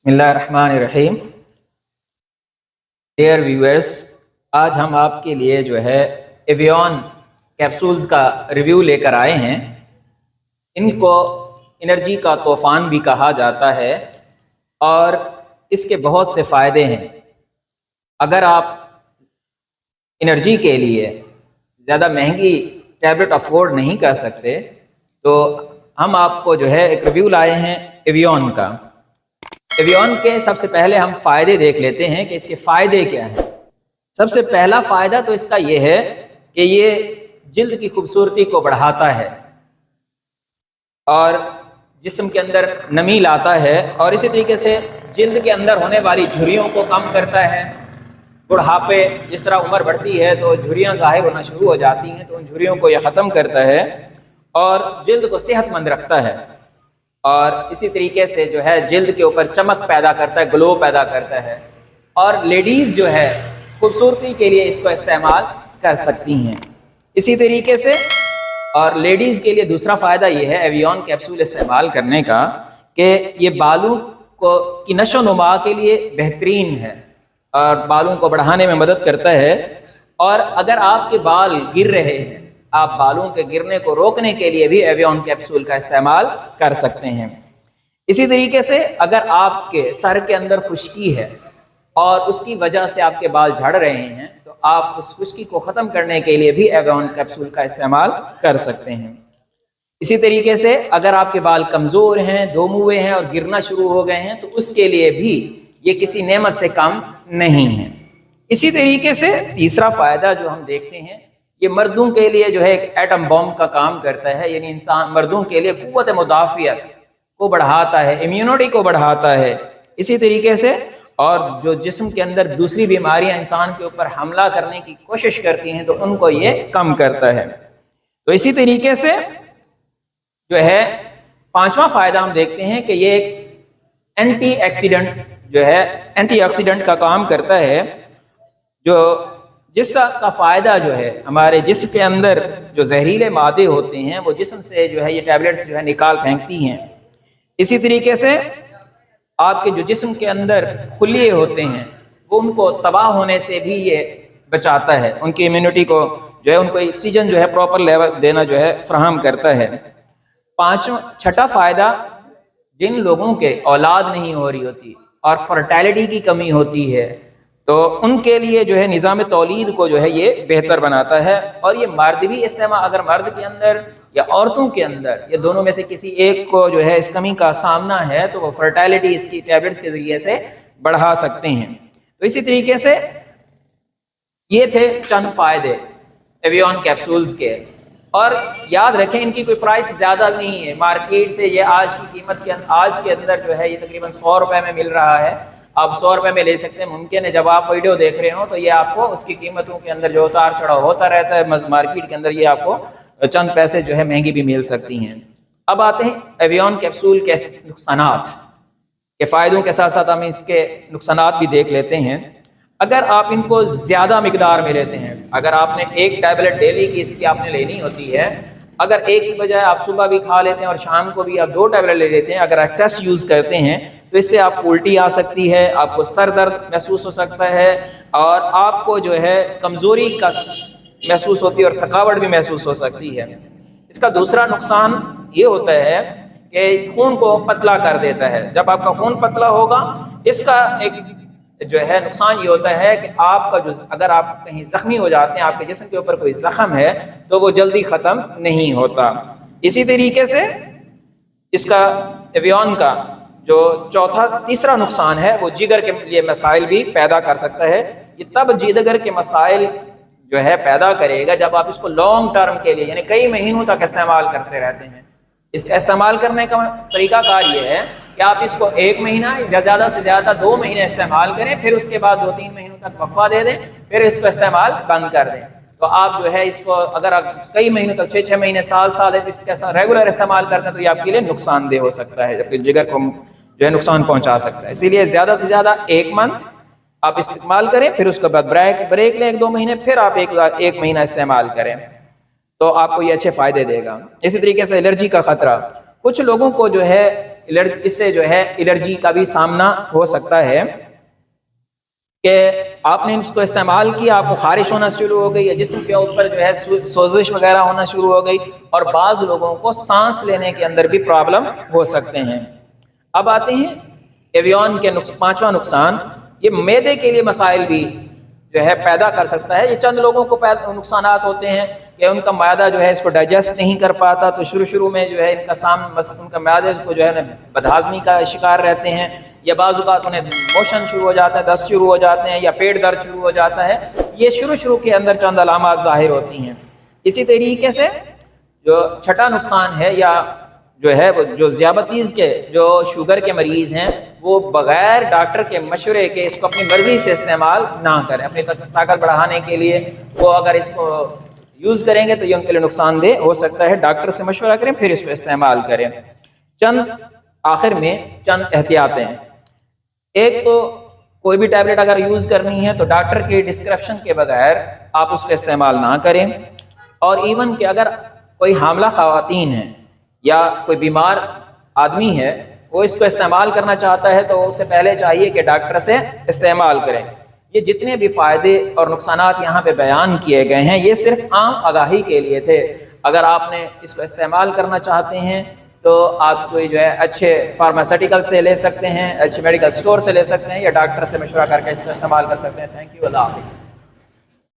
बिस्मिल्लाहिर्रहमानिर्रहीम। Dear viewers, आज हम आपके लिए जो है एवियन कैप्सूल्स का रिव्यू लेकर आए हैं। इनको एनर्जी का तूफ़ान भी कहा जाता है और इसके बहुत से फ़ायदे हैं। अगर आप एनर्जी के लिए ज़्यादा महंगी टैबलेट अफोर्ड नहीं कर सकते तो हम आपको जो है एक रिव्यू लाए हैं एवियन का। एवियन के सबसे पहले हम फ़ायदे देख लेते हैं कि इसके फ़ायदे क्या हैं। सबसे पहला फ़ायदा तो इसका ये है कि ये जिल्द की खूबसूरती को बढ़ाता है और जिस्म के अंदर नमी लाता है और इसी तरीके से जिल्द के अंदर होने वाली झुर्रियों को कम करता है। बुढ़ापे जिस तरह उम्र बढ़ती है तो झुर्रियाँ ज़ाहिर होना शुरू हो जाती हैं, तो उन झुर्रियों को यह ख़त्म करता है और जिल्द को सेहतमंद रखता है और इसी तरीके से जो है जिल्द के ऊपर चमक पैदा करता है, ग्लो पैदा करता है। और लेडीज़ जो है खूबसूरती के लिए इसको इस्तेमाल कर सकती हैं। इसी तरीके से और लेडीज़ के लिए दूसरा फ़ायदा ये है एवियन कैप्सूल इस्तेमाल करने का कि ये बालों को की नशो नुमा के लिए बेहतरीन है और बालों को बढ़ाने में मदद करता है। और अगर आपके बाल गिर रहे हैं, आप बालों के गिरने को रोकने के लिए भी एवियन कैप्सूल का इस्तेमाल कर सकते हैं। इसी तरीके से अगर आपके सर के अंदर खुश्की है और उसकी वजह से आपके बाल झड़ रहे हैं तो आप उस खुश्की को ख़त्म करने के लिए भी एवियन कैप्सूल का इस्तेमाल कर सकते हैं। इसी तरीके से अगर आपके बाल कमज़ोर हैं, दो मुँहे हैं और गिरना शुरू हो गए हैं तो उसके लिए भी ये किसी नेमत से कम नहीं है। इसी तरीके से तीसरा फ़ायदा जो हम देखते हैं, ये मर्दों के लिए जो है एक एटम बम का काम करता है, यानी इंसान मर्दों के लिए क़ुव्वत मुदाफ़ियत को बढ़ाता है, इम्यूनिटी को बढ़ाता है। इसी तरीके से और जो जिस्म के अंदर दूसरी बीमारियां इंसान के ऊपर हमला करने की कोशिश करती हैं तो उनको ये कम करता है। तो इसी तरीके से जो है पांचवा फ़ायदा हम देखते हैं कि ये एक एंटीऑक्सीडेंट जो है एंटीऑक्सीडेंट का काम करता है, जो जिसका फ़ायदा जो है हमारे जिस्म के अंदर जो जहरीले मादे होते हैं वो जिस्म से जो है ये टैबलेट्स जो है निकाल फेंकती हैं। इसी तरीके से आपके जो जिस्म के अंदर खुलिये होते हैं वो उनको तबाह होने से भी ये बचाता है, उनकी इम्यूनिटी को जो है उनको ऑक्सीजन जो है प्रॉपर लेवल देना जो है फ्राहम करता है। छठा फ़ायदा, जिन लोगों के औलाद नहीं हो रही होती और फर्टिलिटी की कमी होती है तो उनके लिए जो है निज़ाम तौलीद को जो है ये बेहतर बनाता है। और ये मर्द भी इस्तेमाल, अगर मर्द के अंदर या औरतों के अंदर ये दोनों में से किसी एक को जो है इस कमी का सामना है तो वो फर्टिलिटी इसकी टैबलेट्स के ज़रिए से बढ़ा सकते हैं। तो इसी तरीके से ये थे चंद फ़ायदे एवियन कैप्सूल्स के। और याद रखें इनकी कोई प्राइस ज़्यादा नहीं है, मार्केट से ये आज की कीमत के आज के अंदर जो है ये तकरीबन 100 रुपये में मिल रहा है। आप 100 रुपये में ले सकते हैं। मुमकिन है जब आप वीडियो देख रहे हो तो ये आपको उसकी कीमतों के अंदर जो उतार चढ़ाव होता रहता है मार्केट के अंदर, ये आपको चंद पैसे जो है महंगी भी मिल सकती हैं। अब आते हैं एवियन कैप्सूल के नुकसानात के फ़ायदों के साथ साथ हम इसके नुकसानात भी देख लेते हैं। अगर आप इनको ज़्यादा मिकदार में लेते हैं, अगर आपने एक टैबलेट डेली की इसकी आपने लेनी होती है, अगर एक की बजाय आप सुबह भी खा लेते हैं और शाम को भी आप 2 टैबलेट ले लेते हैं, अगर एक्सेस यूज़ करते हैं तो इससे आपको उल्टी आ सकती है, आपको सर दर्द महसूस हो सकता है और आपको जो है कमज़ोरी का महसूस होती है और थकावट भी महसूस हो सकती है। इसका दूसरा नुकसान ये होता है कि खून को पतला कर देता है। जब आपका खून पतला होगा, इसका एक जो है नुकसान ये होता है कि आपका जो अगर आप कहीं ज़ख्मी हो जाते हैं, आपके जिस्म के ऊपर कोई ज़ख्म है तो वो जल्दी ख़त्म नहीं होता। इसी तरीके से इसका एवियन का जो तीसरा नुकसान है वो जिगर के लिए मसाइल भी पैदा कर सकता है। ये तब जिगर के मसाइल जो है पैदा करेगा जब आप इसको लॉन्ग टर्म के लिए यानी कई महीनों तक इस्तेमाल करते रहते हैं। इसका इस्तेमाल करने का तरीकाकार ये है कि आप इसको 1 महीना या ज़्यादा से ज़्यादा 2 महीने इस्तेमाल करें, फिर उसके बाद 2-3 महीनों तक वक्फा दे दें, फिर इसको इस्तेमाल बंद कर दें। तो आप जो है इसको अगर आप कई महीनों तक 6-6 महीने साल इसका रेगुलर इस्तेमाल करते हैं तो ये आपके लिए नुकसानदेह हो सकता है, जबकि जिगर को जो है नुकसान पहुँचा सकता है। इसीलिए ज़्यादा से ज़्यादा 1 मंथ आप इस्तेमाल करें, फिर उसके बाद ब्रेक लें 1-2 महीने, फिर आप एक महीना इस्तेमाल करें तो आपको ये अच्छे फ़ायदे देगा। इसी तरीके से एलर्जी का ख़तरा, कुछ लोगों को जो है اس سے جو ہے الرجی کا بھی سامنا ہو سکتا ہے کہ آپ نے اس کو استعمال کیا، آپ کو خارش ہونا شروع ہو گئی، یا جسم کے اوپر جو ہے سوزش وغیرہ ہونا شروع ہو گئی، اور بعض لوگوں کو سانس لینے کے اندر بھی پرابلم ہو سکتے ہیں۔ اب آتے ہیں ایویون کے پانچواں نقصان، یہ معدے کے لیے مسائل بھی جو ہے پیدا کر سکتا ہے۔ یہ چند لوگوں کو نقصانات ہوتے ہیں کہ ان کا معدہ جو ہے اس کو ڈائجسٹ نہیں کر پاتا، تو شروع میں جو ہے ان کا معدے کو جو ہے بدہضمی کا شکار رہتے ہیں، یا بعض اوقات انہیں موشن شروع ہو جاتا ہے، دست شروع ہو جاتے ہیں، یا پیٹ درد شروع ہو جاتا ہے۔ یہ شروع کے اندر چند علامات ظاہر ہوتی ہیں۔ اسی طریقے سے جو چھٹا نقصان ہے، یا جو ہے جو ذیابطیز کے جو شوگر کے مریض ہیں، وہ بغیر ڈاکٹر کے مشورے کے اس کو اپنی مرضی سے استعمال نہ کریں۔ اپنی طاقت بڑھانے کے لیے وہ اگر اس کو یوز کریں گے تو یہ ان کے لیے نقصان دہ ہو سکتا ہے۔ ڈاکٹر سے مشورہ کریں پھر اس کو استعمال کریں۔ آخر میں چند احتیاطیں، ایک تو کوئی بھی ٹیبلٹ اگر یوز کرنی ہے تو ڈاکٹر کے ڈسکرپشن کے بغیر آپ اس کو استعمال نہ کریں، اور ایون کہ اگر کوئی حاملہ خواتین ہیں یا کوئی بیمار آدمی ہے وہ اس کو استعمال کرنا چاہتا ہے تو اسے پہلے چاہیے کہ ڈاکٹر سے استعمال کریں۔ یہ جتنے بھی فائدے اور نقصانات یہاں پہ بیان کیے گئے ہیں یہ صرف عام آگاہی کے لیے تھے۔ اگر آپ نے اس کو استعمال کرنا چاہتے ہیں تو آپ کو جو ہے اچھے فارماسیوٹیکل سے لے سکتے ہیں، اچھے میڈیکل سٹور سے لے سکتے ہیں، یا ڈاکٹر سے مشورہ کر کے اس کو استعمال کر سکتے ہیں۔ تھینک یو، اللہ حافظ۔